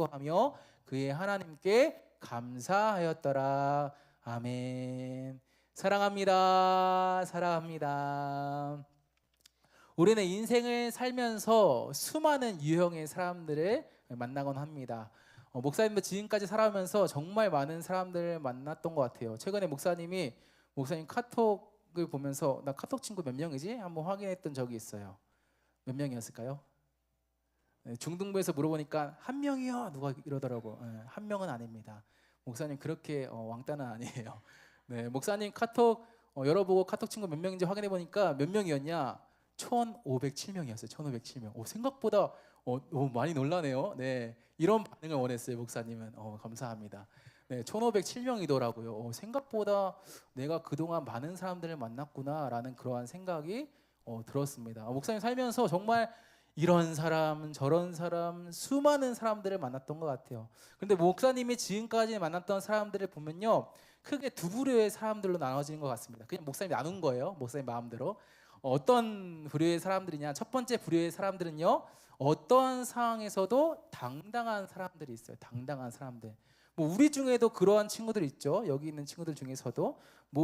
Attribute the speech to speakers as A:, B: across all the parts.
A: 하며 그의 하나님께 감사하였더라. 아멘. 사랑합니다. 사랑합니다. 우리는 인생을 살면서 수많은 유형의 사람들을 만나곤 합니다. 목사님도 지금까지 살아오면서 정말 많은 사람들을 만났던 것 같아요. 최근에 목사님 카톡을 보면서 나 카톡 친구 몇 명이지? 한번 확인했던 적이 있어요. 몇 명이었을까요? 중등부에서 물어보니까 한 명이요. 누가 이러더라고. 한 명은 아닙니다. 목사님 그렇게 왕따는 아니에요. 네, 목사님 카톡 열어보고 카톡 친구 몇 명인지 확인해 보니까 몇 명이었냐? 1,507명이었어요. 1,507명. 생각보다 많이 놀라네요. 네, 이런 반응을 원했어요. 목사님은 감사합니다. 네, 1,507명이더라고요. 생각보다 내가 그동안 많은 사람들을 만났구나라는 그러한 생각이 들었습니다. 목사님 살면서 정말 이런 사람 저런 사람 수많은 사람들을 만났던 것 같아요. 그런데 목사님이 지금까지 만났던 사람들을 보면요, 크게 두 부류의 사람들로 나눠지는 것 같습니다. 그냥 목사님이 나눈 거예요. 목사님 마음대로. 어떤 부류의 사람들이냐? 첫 번째 부류의 사람들은요, 어떤 상황에서도 당당한 사람들이 있어요. 당당한 사람들. 우리 중에도 그러한 친구들 있죠. 여기 있는 친구들 중에서도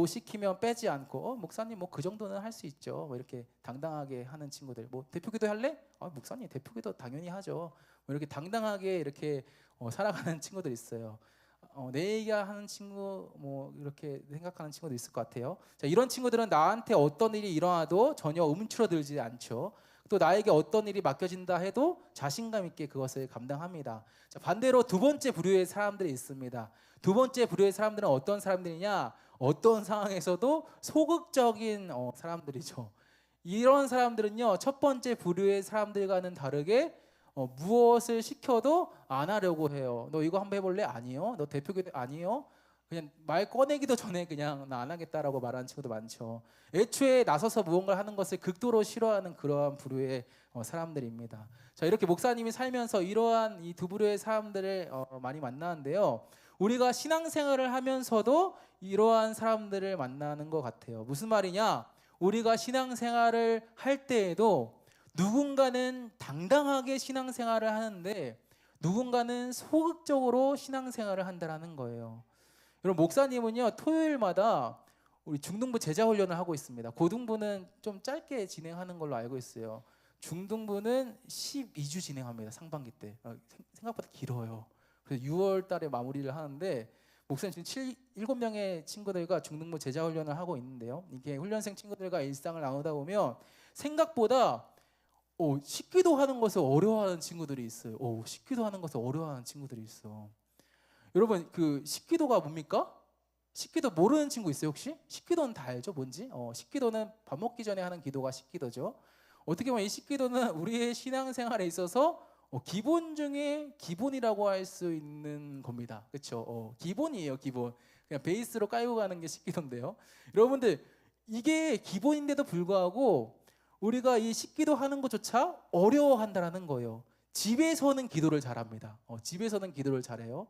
A: 시키면 빼지 않고 목사님 그 정도는 할 수 있죠. 이렇게 당당하게 하는 친구들. 대표기도 할래? 목사님 대표기도 당연히 하죠. 이렇게 당당하게 이렇게 살아가는 친구들 있어요. 내 얘기하는 친구 이렇게 생각하는 친구도 있을 것 같아요. 자, 이런 친구들은 나한테 어떤 일이 일어나도 전혀 움츠러들지 않죠. 또 나에게 어떤 일이 맡겨진다 해도 자신감 있게 그것을 감당합니다. 자, 반대로 두 번째 부류의 사람들이 있습니다. 두 번째 부류의 사람들은 어떤 사람들이냐? 어떤 상황에서도 소극적인 사람들이죠. 이런 사람들은요, 첫 번째 부류의 사람들과는 다르게 무엇을 시켜도 안 하려고 해요. 너 이거 한번 해볼래? 아니요. 너 대표기도 아니요. 그냥 말 꺼내기도 전에 그냥 나 안 하겠다라고 말하는 친구도 많죠. 애초에 나서서 무언가를 하는 것을 극도로 싫어하는 그러한 부류의 사람들입니다. 자, 이렇게 목사님이 살면서 이러한 이 두 부류의 사람들을 많이 만나는데요. 우리가 신앙생활을 하면서도 이러한 사람들을 만나는 것 같아요. 무슨 말이냐? 우리가 신앙생활을 할 때에도 누군가는 당당하게 신앙생활을 하는데 누군가는 소극적으로 신앙생활을 한다는 거예요. 여러분, 목사님은요, 토요일마다 우리 중등부 제자훈련을 하고 있습니다. 고등부는 좀 짧게 진행하는 걸로 알고 있어요. 중등부는 12주 진행합니다. 상반기 때. 생각보다 길어요. 그래서 6월 달에 마무리를 하는데 목사님 지금 7명의 친구들과 중등부 제자훈련을 하고 있는데요. 이게 훈련생 친구들과 일상을 나누다 보면 생각보다 식기도 하는 것을 어려워하는 친구들이 있어요. 식기도 하는 것을 어려워하는 친구들이 있어. 여러분, 그 식기도가 뭡니까? 식기도 모르는 친구 있어요, 혹시? 식기도는 다 알죠, 뭔지? 식기도는 밥 먹기 전에 하는 기도가 식기도죠. 어떻게 보면 이 식기도는 우리의 신앙생활에 있어서 기본 중에 기본이라고 할 수 있는 겁니다. 그렇죠? 기본이에요, 기본. 그냥 베이스로 깔고 가는 게 식기도인데요. 여러분들, 이게 기본인데도 불구하고 우리가 이 식기도 하는 것조차 어려워한다는 거예요. 집에서는 기도를 잘합니다. 집에서는 기도를 잘해요.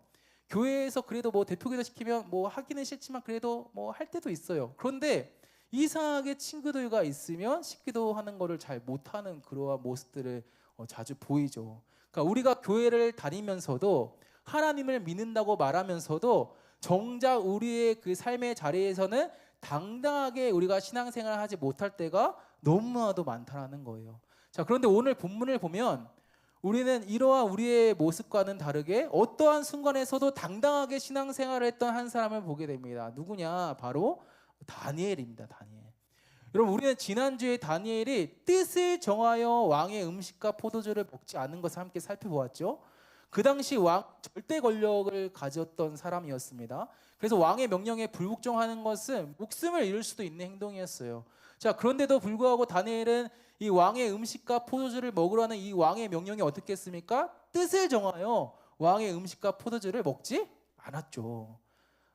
A: 교회에서 그래도 대표기도 시키면 하기는 싫지만 그래도 할 때도 있어요. 그런데 이상하게 친구들과 있으면 식기도 하는 거를 잘 못하는 그러한 모습들을 자주 보이죠. 그러니까 우리가 교회를 다니면서도 하나님을 믿는다고 말하면서도 정작 우리의 그 삶의 자리에서는 당당하게 우리가 신앙생활을 하지 못할 때가 너무나도 많다는 거예요. 자, 그런데 오늘 본문을 보면 우리는 이러한 우리의 모습과는 다르게 어떠한 순간에서도 당당하게 신앙생활을 했던 한 사람을 보게 됩니다. 누구냐? 바로 다니엘입니다. 다니엘. 여러분, 우리는 지난주에 다니엘이 뜻을 정하여 왕의 음식과 포도주를 먹지 않는 것을 함께 살펴보았죠. 그 당시 왕 절대 권력을 가졌던 사람이었습니다. 그래서 왕의 명령에 불복종하는 것은 목숨을 잃을 수도 있는 행동이었어요. 자, 그런데도 불구하고 다니엘은 이 왕의 음식과 포도주를 먹으라는 이 왕의 명령이 어떻게 했습니까? 뜻을 정하여 왕의 음식과 포도주를 먹지 않았죠.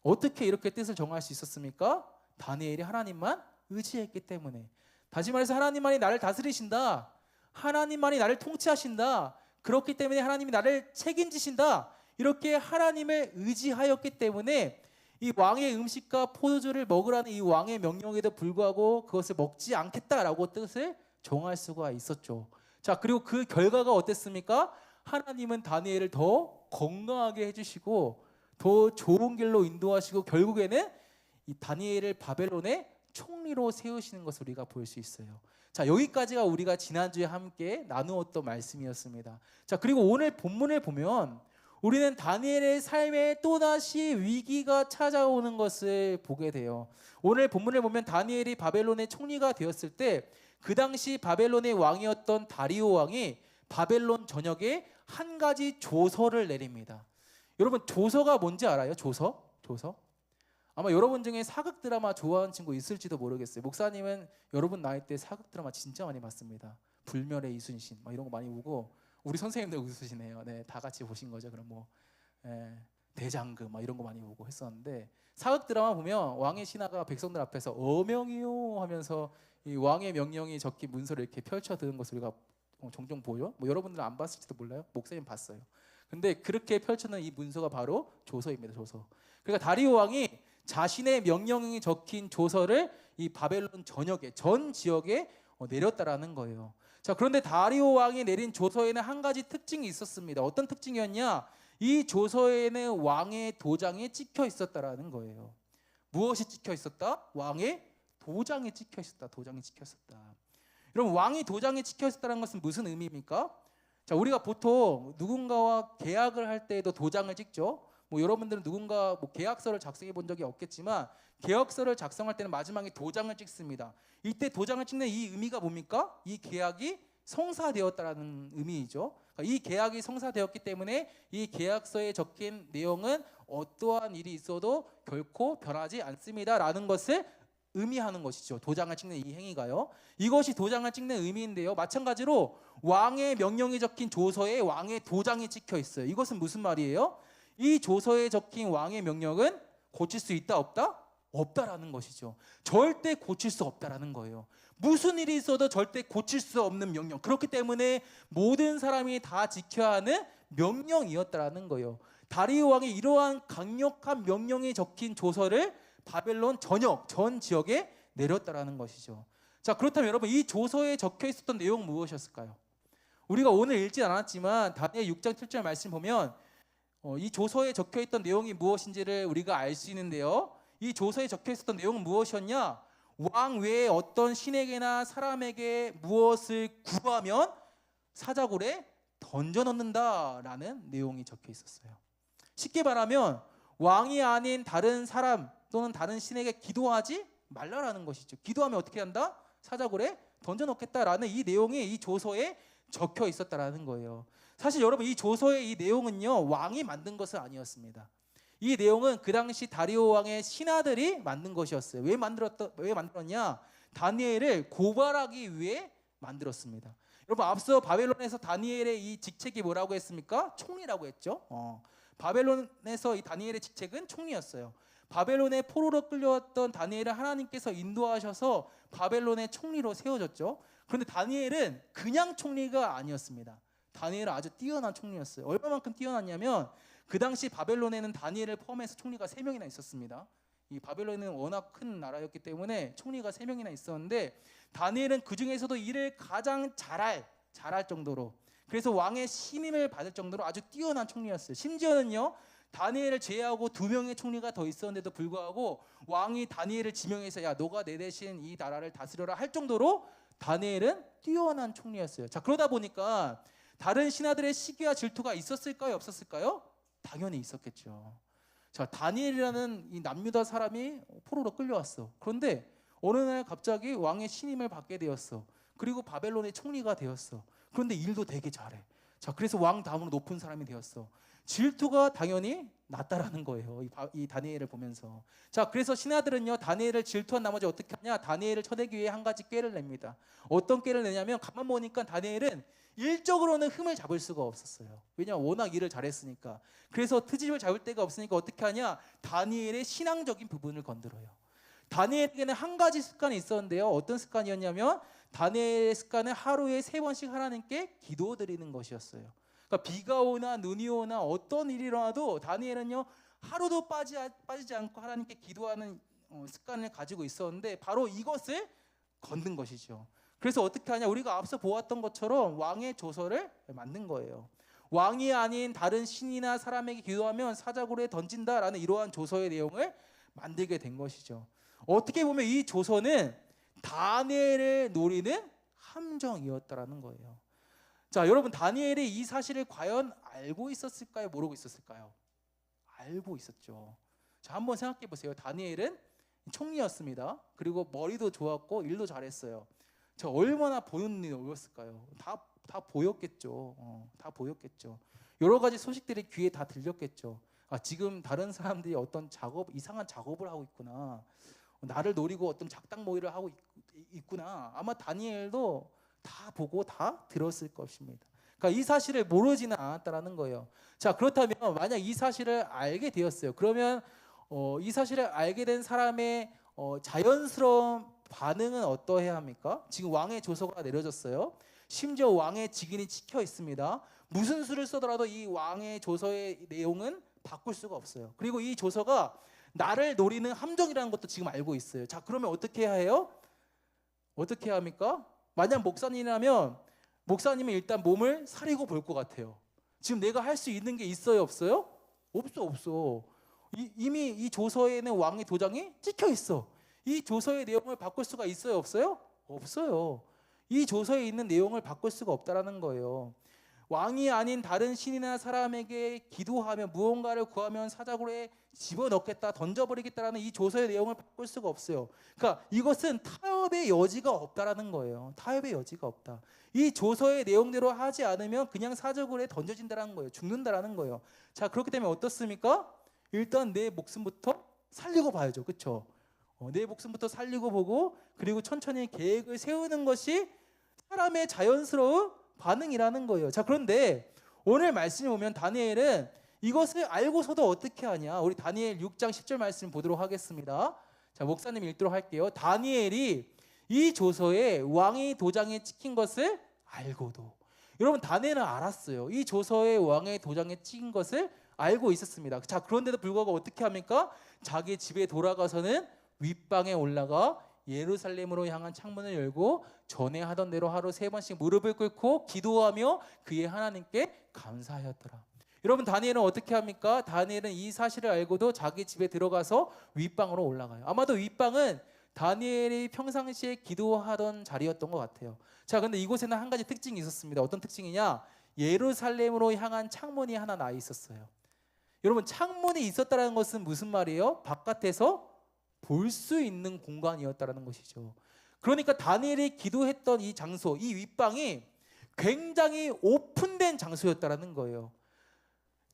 A: 어떻게 이렇게 뜻을 정할 수 있었습니까? 다니엘이 하나님만 의지했기 때문에. 다시 말해서 하나님만이 나를 다스리신다. 하나님만이 나를 통치하신다. 그렇기 때문에 하나님이 나를 책임지신다. 이렇게 하나님을 의지하였기 때문에 이 왕의 음식과 포도주를 먹으라는 이 왕의 명령에도 불구하고 그것을 먹지 않겠다라고 뜻을 정할 수가 있었죠. 자, 그리고 그 결과가 어땠습니까? 하나님은 다니엘을 더 건강하게 해주시고 더 좋은 길로 인도하시고 결국에는 이 다니엘을 바벨론의 총리로 세우시는 것을 우리가 볼 수 있어요. 자, 여기까지가 우리가 지난주에 함께 나누었던 말씀이었습니다. 자, 그리고 오늘 본문을 보면 우리는 다니엘의 삶에 또다시 위기가 찾아오는 것을 보게 돼요. 오늘 본문을 보면 다니엘이 바벨론의 총리가 되었을 때 그 당시 바벨론의 왕이었던 다리오 왕이 바벨론 전역에 한 가지 조서를 내립니다. 여러분, 조서가 뭔지 알아요? 조서? 아마 여러분 중에 사극 드라마 좋아하는 친구 있을지도 모르겠어요. 목사님은 여러분 나이 때 사극 드라마 진짜 많이 봤습니다. 불멸의 이순신 막 이런 거 많이 보고, 우리 선생님들 웃으시네요. 네, 다 같이 보신 거죠. 그럼 뭐 대장금 막 이런 거 많이 보고 했었는데, 사극 드라마 보면 왕의 신하가 백성들 앞에서 어명이요 하면서 이 왕의 명령이 적힌 문서를 이렇게 펼쳐 드는 것을 우리가 종종 보여. 뭐 여러분들은 안 봤을지도 몰라요. 목사님 봤어요. 근데 그렇게 펼쳐놓은 이 문서가 바로 조서입니다. 조서. 그러니까 다리오 왕이 자신의 명령이 적힌 조서를 이 바벨론 전역에, 전 지역에 내렸다라는 거예요. 자, 그런데 다리오 왕이 내린 조서에는 한 가지 특징이 있었습니다. 어떤 특징이었냐? 이 조서에는 왕의 도장이 찍혀 있었다라는 거예요. 무엇이 찍혀 있었다? 왕의 도장이 찍혀 있었다. 도장이 찍혀 있었다. 여러분, 왕이 도장이 찍혀 있었다는 것은 무슨 의미입니까? 자, 우리가 보통 누군가와 계약을 할 때에도 도장을 찍죠. 뭐 여러분들은 누군가 뭐 계약서를 작성해 본 적이 없겠지만 계약서를 작성할 때는 마지막에 도장을 찍습니다. 이때 도장을 찍는 이 의미가 뭡니까? 이 계약이 성사되었다라는 의미이죠. 그러니까 이 계약이 성사되었기 때문에 이 계약서에 적힌 내용은 어떠한 일이 있어도 결코 변하지 않습니다라는 것을 의미하는 것이죠. 도장을 찍는 이 행위가요. 이것이 도장을 찍는 의미인데요. 마찬가지로 왕의 명령이 적힌 조서에 왕의 도장이 찍혀 있어요. 이것은 무슨 말이에요? 이 조서에 적힌 왕의 명령은 고칠 수 있다 없다? 없다라는 것이죠. 절대 고칠 수 없다라는 거예요. 무슨 일이 있어도 절대 고칠 수 없는 명령. 그렇기 때문에 모든 사람이 다 지켜야 하는 명령이었다라는 거예요. 다리오 왕이 이러한 강력한 명령이 적힌 조서를 바벨론 전역, 전 지역에 내렸다라는 것이죠. 자, 그렇다면 여러분, 이 조서에 적혀 있었던 내용은 무엇이었을까요? 우리가 오늘 읽지 않았지만 다니엘 6장 7절 말씀 보면 이 조서에 적혀 있던 내용이 무엇인지를 우리가 알 수 있는데요. 이 조서에 적혀 있었던 내용은 무엇이었냐? 왕 외에 어떤 신에게나 사람에게 무엇을 구하면 사자굴에 던져넣는다라는 내용이 적혀 있었어요. 쉽게 말하면 왕이 아닌 다른 사람 또는 다른 신에게 기도하지 말라라는 것이죠. 기도하면 어떻게 한다? 사자굴에 던져넣겠다라는 이 내용이 이 조서에 적혀 있었다라는 거예요. 사실 여러분, 이 조서의 이 내용은요, 왕이 만든 것은 아니었습니다. 이 내용은 그 당시 다리오 왕의 신하들이 만든 것이었어요. 왜 만들었냐? 다니엘을 고발하기 위해 만들었습니다. 여러분, 앞서 바벨론에서 다니엘의 이 직책이 뭐라고 했습니까? 총리라고 했죠. 바벨론에서 이 다니엘의 직책은 총리였어요. 바벨론의 포로로 끌려왔던 다니엘을 하나님께서 인도하셔서 바벨론의 총리로 세워졌죠. 그런데 다니엘은 그냥 총리가 아니었습니다. 다니엘은 아주 뛰어난 총리였어요. 얼마만큼 뛰어났냐면 그 당시 바벨론에는 다니엘을 포함해서 총리가 3명이나 있었습니다. 이 바벨론은 워낙 큰 나라였기 때문에 총리가 3명이나 있었는데 다니엘은 그 중에서도 일을 가장 잘할 정도로, 그래서 왕의 신임을 받을 정도로 아주 뛰어난 총리였어요. 심지어는요, 다니엘을 제외하고 2명의 총리가 더 있었는데도 불구하고 왕이 다니엘을 지명해서 야, 너가 내 대신 이 나라를 다스려라 할 정도로 다니엘은 뛰어난 총리였어요. 자, 그러다 보니까 다른 신하들의 시기와 질투가 있었을까요? 없었을까요? 당연히 있었겠죠. 자, 다니엘이라는 이 남유다 사람이 포로로 끌려왔어. 그런데 어느 날 갑자기 왕의 신임을 받게 되었어. 그리고 바벨론의 총리가 되었어. 그런데 일도 되게 잘해. 자, 그래서 왕 다음으로 높은 사람이 되었어. 질투가 당연히 났다라는 거예요. 이 다니엘을 보면서. 자, 그래서 신하들은요, 다니엘을 질투한 나머지 어떻게 하냐? 다니엘을 쳐내기 위해 한 가지 꾀를 냅니다. 어떤 꾀를 내냐면, 가만 보니까 다니엘은 일적으로는 흠을 잡을 수가 없었어요. 왜냐하면 워낙 일을 잘했으니까. 그래서 트집을 잡을 데가 없으니까 어떻게 하냐? 다니엘의 신앙적인 부분을 건드려요. 다니엘에게는 한 가지 습관이 있었는데요. 어떤 습관이었냐면 다니엘의 습관은 하루에 3번씩 하나님께 기도드리는 것이었어요. 그러니까 비가 오나 눈이 오나 어떤 일이 일어나도 다니엘은요, 하루도 빠지지 않고 하나님께 기도하는 습관을 가지고 있었는데 바로 이것을 건든 것이죠. 그래서 어떻게 하냐? 우리가 앞서 보았던 것처럼 왕의 조서를 만든 거예요. 왕이 아닌 다른 신이나 사람에게 기도하면 사자굴에 던진다라는 이러한 조서의 내용을 만들게 된 것이죠. 어떻게 보면 이 조서는 다니엘을 노리는 함정이었다라는 거예요. 자, 여러분, 다니엘이 이 사실을 과연 알고 있었을까요? 모르고 있었을까요? 알고 있었죠. 자, 한번 생각해 보세요. 다니엘은 총리였습니다. 그리고 머리도 좋았고 일도 잘했어요. 저 얼마나 보는 눈이 넓었을까요? 다 보였겠죠. 다 보였겠죠. 여러 가지 소식들이 귀에 다 들렸겠죠. 아, 지금 다른 사람들이 어떤 이상한 작업을 하고 있구나. 나를 노리고 어떤 작당 모의를 하고 있구나. 아마 다니엘도 다 보고 다 들었을 것입니다. 그러니까 이 사실을 모르지는 않았다라는 거예요. 자, 그렇다면 만약 이 사실을 알게 되었어요. 그러면 이 사실을 알게 된 사람의 자연스러운 반응은 어떠해야 합니까? 지금 왕의 조서가 내려졌어요. 심지어 왕의 직인이 찍혀 있습니다. 무슨 수를 써더라도 이 왕의 조서의 내용은 바꿀 수가 없어요. 그리고 이 조서가 나를 노리는 함정이라는 것도 지금 알고 있어요. 자, 그러면 어떻게 해야 해요? 어떻게 해야 합니까? 만약 목사님이라면 목사님은 일단 몸을 사리고 볼 것 같아요. 지금 내가 할 수 있는 게 있어요, 없어요? 없어. 이미 이 조서에는 왕의 도장이 찍혀 있어. 이 조서의 내용을 바꿀 수가 있어요, 없어요? 없어요. 이 조서에 있는 내용을 바꿀 수가 없다라는 거예요. 왕이 아닌 다른 신이나 사람에게 기도하며 무언가를 구하면 사자굴에 집어넣겠다, 던져버리겠다라는 이 조서의 내용을 바꿀 수가 없어요. 그러니까 이것은 타협의 여지가 없다라는 거예요. 타협의 여지가 없다. 이 조서의 내용대로 하지 않으면 그냥 사자굴에 던져진다라는 거예요. 죽는다라는 거예요. 자, 그렇기 때문에 어떻습니까? 일단 내 목숨부터 살리고 봐야죠. 그렇죠? 내 목숨부터 살리고 보고, 그리고 천천히 계획을 세우는 것이 사람의 자연스러운 반응이라는 거예요. 자, 그런데 오늘 말씀에 보면 다니엘은 이것을 알고서도 어떻게 하냐. 우리 다니엘 6장 10절 말씀 보도록 하겠습니다. 자, 목사님 읽도록 할게요. 다니엘이 이 조서에 왕의 도장에 찍힌 것을 알고도. 여러분, 다니엘은 알았어요. 이 조서에 왕의 도장에 찍힌 것을 알고 있었습니다. 자, 그런데도 불구하고 어떻게 합니까? 자기 집에 돌아가서는 윗방에 올라가 예루살렘으로 향한 창문을 열고 전에 하던 대로 하루 3번씩 무릎을 꿇고 기도하며 그의 하나님께 감사하였더라. 여러분, 다니엘은 어떻게 합니까? 다니엘은 이 사실을 알고도 자기 집에 들어가서 윗방으로 올라가요. 아마도 윗방은 다니엘이 평상시에 기도하던 자리였던 것 같아요. 자, 근데 이곳에는 한 가지 특징이 있었습니다. 어떤 특징이냐? 예루살렘으로 향한 창문이 하나 나 있었어요. 여러분, 창문이 있었다는 것은 무슨 말이에요? 바깥에서 볼 수 있는 공간이었다는 것이죠. 그러니까 다니엘이 기도했던 이 장소, 이 윗방이 굉장히 오픈된 장소였다는 거예요.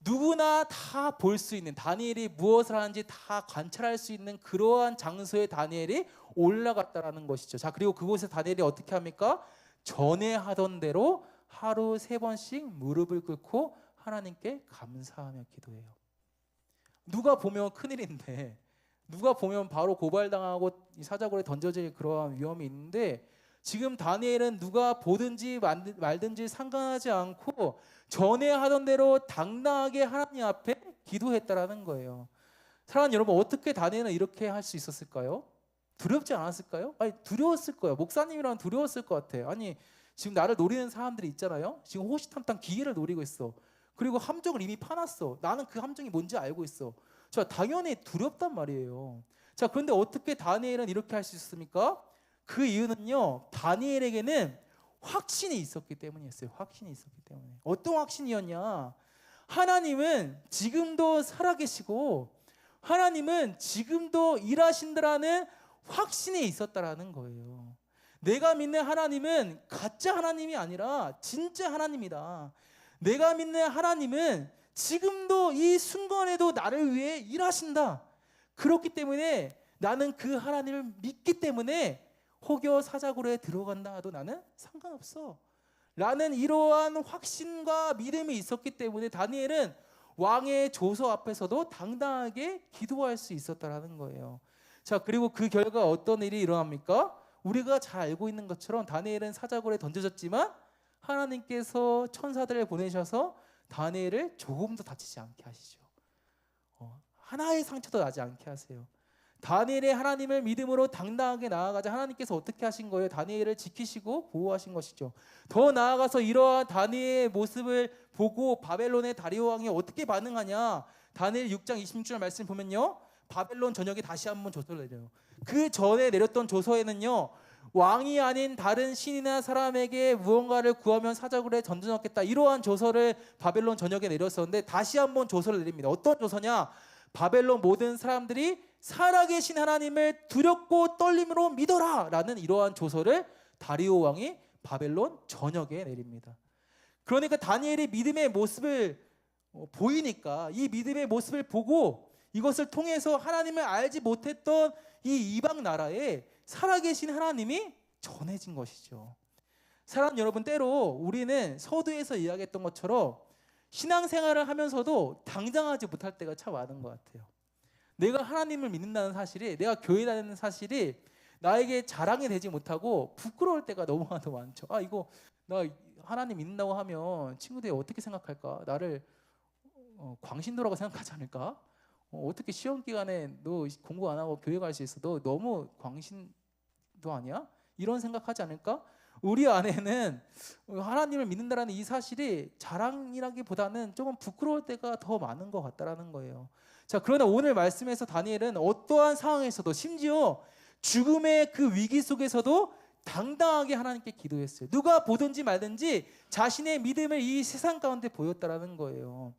A: 누구나 다 볼 수 있는, 다니엘이 무엇을 하는지 다 관찰할 수 있는 그러한 장소에 다니엘이 올라갔다는 것이죠. 자, 그리고 그곳에 다니엘이 어떻게 합니까? 전에 하던 대로 하루 3번씩 무릎을 꿇고 하나님께 감사하며 기도해요. 누가 보면 큰일인데, 누가 보면 바로 고발당하고 사자굴에 던져질 그러한 위험이 있는데, 지금 다니엘은 누가 보든지 말든지 상관하지 않고 전에 하던 대로 당당하게 하나님 앞에 기도했다라는 거예요. 사랑하는 여러분, 어떻게 다니엘은 이렇게 할 수 있었을까요? 두렵지 않았을까요? 아니, 두려웠을 거예요. 목사님이라면 두려웠을 것 같아요. 아니, 지금 나를 노리는 사람들이 있잖아요. 지금 호시탐탐 기회를 노리고 있어. 그리고 함정을 이미 파놨어. 나는 그 함정이 뭔지 알고 있어. 자, 당연히 두렵단 말이에요. 자, 그런데 어떻게 다니엘은 이렇게 할 수 있습니까? 그 이유는요, 다니엘에게는 확신이 있었기 때문이었어요. 확신이 있었기 때문에. 어떤 확신이었냐? 하나님은 지금도 살아계시고 하나님은 지금도 일하신다라는 확신이 있었다라는 거예요. 내가 믿는 하나님은 가짜 하나님이 아니라 진짜 하나님이다. 내가 믿는 하나님은 지금도 이 순간에도 나를 위해 일하신다. 그렇기 때문에 나는 그 하나님을 믿기 때문에 혹여 사자굴에 들어간다 하도 나는 상관없어 라는 이러한 확신과 믿음이 있었기 때문에 다니엘은 왕의 조서 앞에서도 당당하게 기도할 수 있었다라는 거예요. 자, 그리고 그 결과 어떤 일이 일어납니까? 우리가 잘 알고 있는 것처럼 다니엘은 사자굴에 던져졌지만 하나님께서 천사들을 보내셔서 다니엘을 조금도 다치지 않게 하시죠. 하나의 상처도 나지 않게 하세요. 다니엘의 하나님을 믿음으로 당당하게 나아가자 하나님께서 어떻게 하신 거예요? 다니엘을 지키시고 보호하신 것이죠. 더 나아가서 이러한 다니엘의 모습을 보고 바벨론의 다리오 왕이 어떻게 반응하냐? 다니엘 6장 26절 말씀 보면요, 바벨론 전역에 다시 한번 조서를 내려요. 그 전에 내렸던 조서에는요, 왕이 아닌 다른 신이나 사람에게 무언가를 구하면 사자굴에 던져넣겠다, 이러한 조서를 바벨론 전역에 내렸었는데 다시 한번 조서를 내립니다. 어떤 조서냐? 바벨론 모든 사람들이 살아계신 하나님을 두렵고 떨림으로 믿어라 라는 이러한 조서를 다리오 왕이 바벨론 전역에 내립니다. 그러니까 다니엘이 믿음의 모습을 보이니까 이 믿음의 모습을 보고 이것을 통해서 하나님을 알지 못했던 이 이방 나라에 살아계신 하나님이 전해진 것이죠. 사랑하는 여러분, 때로 우리는 서두에서 이야기했던 것처럼 신앙생활을 하면서도 당당하지 못할 때가 참 많은 것 같아요. 내가 하나님을 믿는다는 사실이, 내가 교회 다니는 사실이 나에게 자랑이 되지 못하고 부끄러울 때가 너무나도 많죠. 이거 나 하나님 믿는다고 하면 친구들이 어떻게 생각할까? 나를 광신도라고 생각하지 않을까? 어떻게 시험 기간에 너 공부 안 하고 교회 갈 수 있어? 너 너무 광신도 아니야? 이런 생각하지 않을까? 우리 안에는 하나님을 믿는다라는 이 사실이 자랑이라기보다는 조금 부끄러울 때가 더 많은 것 같다라는 거예요. 자, 그러나 오늘 말씀에서 다니엘은 어떠한 상황에서도, 심지어 죽음의 그 위기 속에서도 당당하게 하나님께 기도했어요. 누가 보든지 말든지 자신의 믿음을 이 세상 가운데 보였다라는 거예요.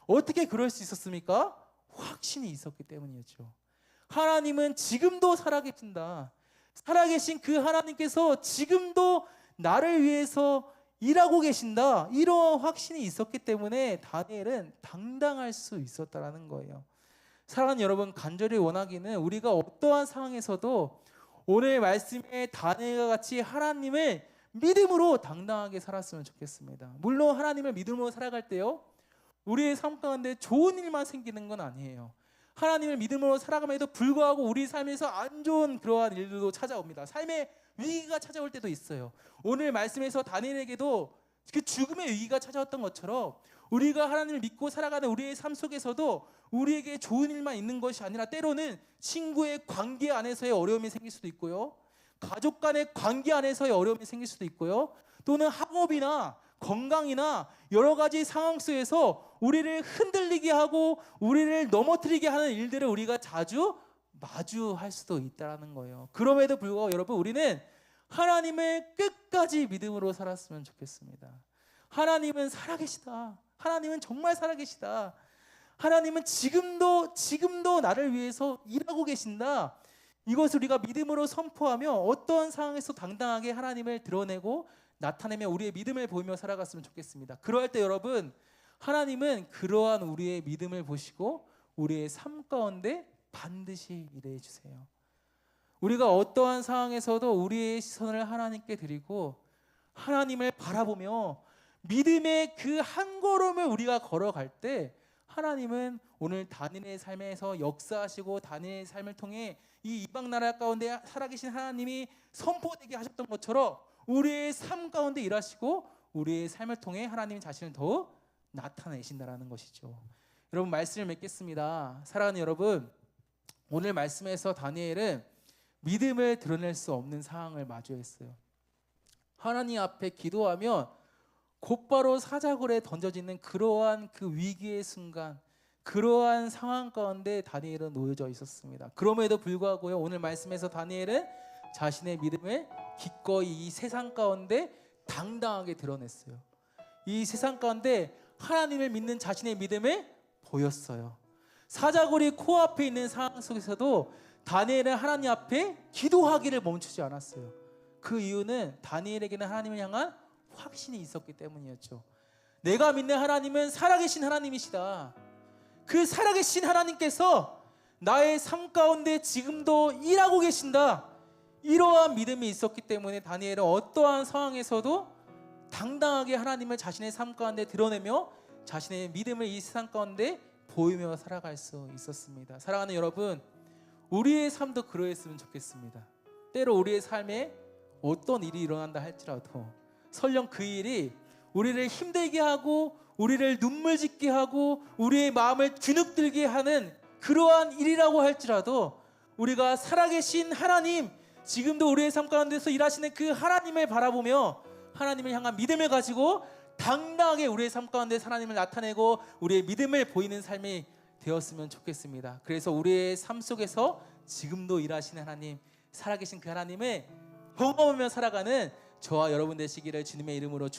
A: 어떻게 그럴 수 있었습니까? 확신이 있었기 때문이었죠. 하나님은 지금도 살아계신다. 살아계신 그 하나님께서 지금도 나를 위해서 일하고 계신다. 이런 확신이 있었기 때문에 다니엘은 당당할 수 있었다라는 거예요. 사랑하는 여러분, 간절히 원하기는 우리가 어떠한 상황에서도 오늘 말씀에 다니엘과 같이 하나님을 믿음으로 당당하게 살았으면 좋겠습니다. 물론 하나님을 믿음으로 살아갈 때요, 우리의 삶 가운데 좋은 일만 생기는 건 아니에요. 하나님을 믿음으로 살아감에도 불구하고 우리 삶에서 안 좋은 그러한 일들도 찾아옵니다. 삶의 위기가 찾아올 때도 있어요. 오늘 말씀에서 다니엘에게도 그 죽음의 위기가 찾아왔던 것처럼 우리가 하나님을 믿고 살아가는 우리의 삶 속에서도 우리에게 좋은 일만 있는 것이 아니라 때로는 친구의 관계 안에서의 어려움이 생길 수도 있고요, 가족 간의 관계 안에서의 어려움이 생길 수도 있고요, 또는 학업이나 건강이나 여러 가지 상황 속에서 우리를 흔들리게 하고 우리를 넘어뜨리게 하는 일들을 우리가 자주 마주할 수도 있다는 거예요. 그럼에도 불구하고 여러분, 우리는 하나님을 끝까지 믿음으로 살았으면 좋겠습니다. 하나님은 살아계시다. 하나님은 정말 살아계시다. 하나님은 지금도 나를 위해서 일하고 계신다. 이것을 우리가 믿음으로 선포하며 어떠한 상황에서 당당하게 하나님을 드러내고 나타내며 우리의 믿음을 보이며 살아갔으면 좋겠습니다. 그럴 때 여러분, 하나님은 그러한 우리의 믿음을 보시고 우리의 삶 가운데 반드시 일해 주세요. 우리가 어떠한 상황에서도 우리의 시선을 하나님께 드리고 하나님을 바라보며 믿음의 그 한 걸음을 우리가 걸어갈 때 하나님은 오늘 다니엘의 삶에서 역사하시고 다니엘의 삶을 통해 이 이방 나라 가운데 살아계신 하나님이 선포되게 하셨던 것처럼 우리의 삶 가운데 일하시고 우리의 삶을 통해 하나님 자신을 더욱 나타내신다라는 것이죠. 여러분, 말씀을 맺겠습니다. 사랑하는 여러분, 오늘 말씀에서 다니엘은 믿음을 드러낼 수 없는 상황을 마주했어요. 하나님 앞에 기도하면 곧바로 사자굴에 던져지는 그러한 그 위기의 순간, 그러한 상황 가운데 다니엘은 놓여져 있었습니다. 그럼에도 불구하고요, 오늘 말씀에서 다니엘은 자신의 믿음을 기꺼이 이 세상 가운데 당당하게 드러냈어요. 이 세상 가운데 하나님을 믿는 자신의 믿음을 보였어요. 사자굴이 코앞에 있는 상황 속에서도 다니엘은 하나님 앞에 기도하기를 멈추지 않았어요. 그 이유는 다니엘에게는 하나님을 향한 확신이 있었기 때문이었죠. 내가 믿는 하나님은 살아계신 하나님이시다. 그 살아계신 하나님께서 나의 삶 가운데 지금도 일하고 계신다. 이러한 믿음이 있었기 때문에 다니엘은 어떠한 상황에서도 당당하게 하나님을 자신의 삶 가운데 드러내며 자신의 믿음을 이 세상 가운데 보이며 살아갈 수 있었습니다. 사랑하는 여러분, 우리의 삶도 그러했으면 좋겠습니다. 때로 우리의 삶에 어떤 일이 일어난다 할지라도 설령 그 일이 우리를 힘들게 하고 우리를 눈물 짓게 하고 우리의 마음을 주눅들게 하는 그러한 일이라고 할지라도 우리가 살아계신 하나님, 지금도 우리의 삶 가운데서 일하시는 그 하나님을 바라보며 하나님을 향한 믿음을 가지고 당당하게 우리의 삶 가운데 하나님을 나타내고 우리의 믿음을 보이는 삶이 되었으면 좋겠습니다. 그래서 우리의 삶 속에서 지금도 일하시는 하나님, 살아계신 그 하나님을 경험하며 살아가는 저와 여러분 되시기를 주님의 이름으로 축복합니다.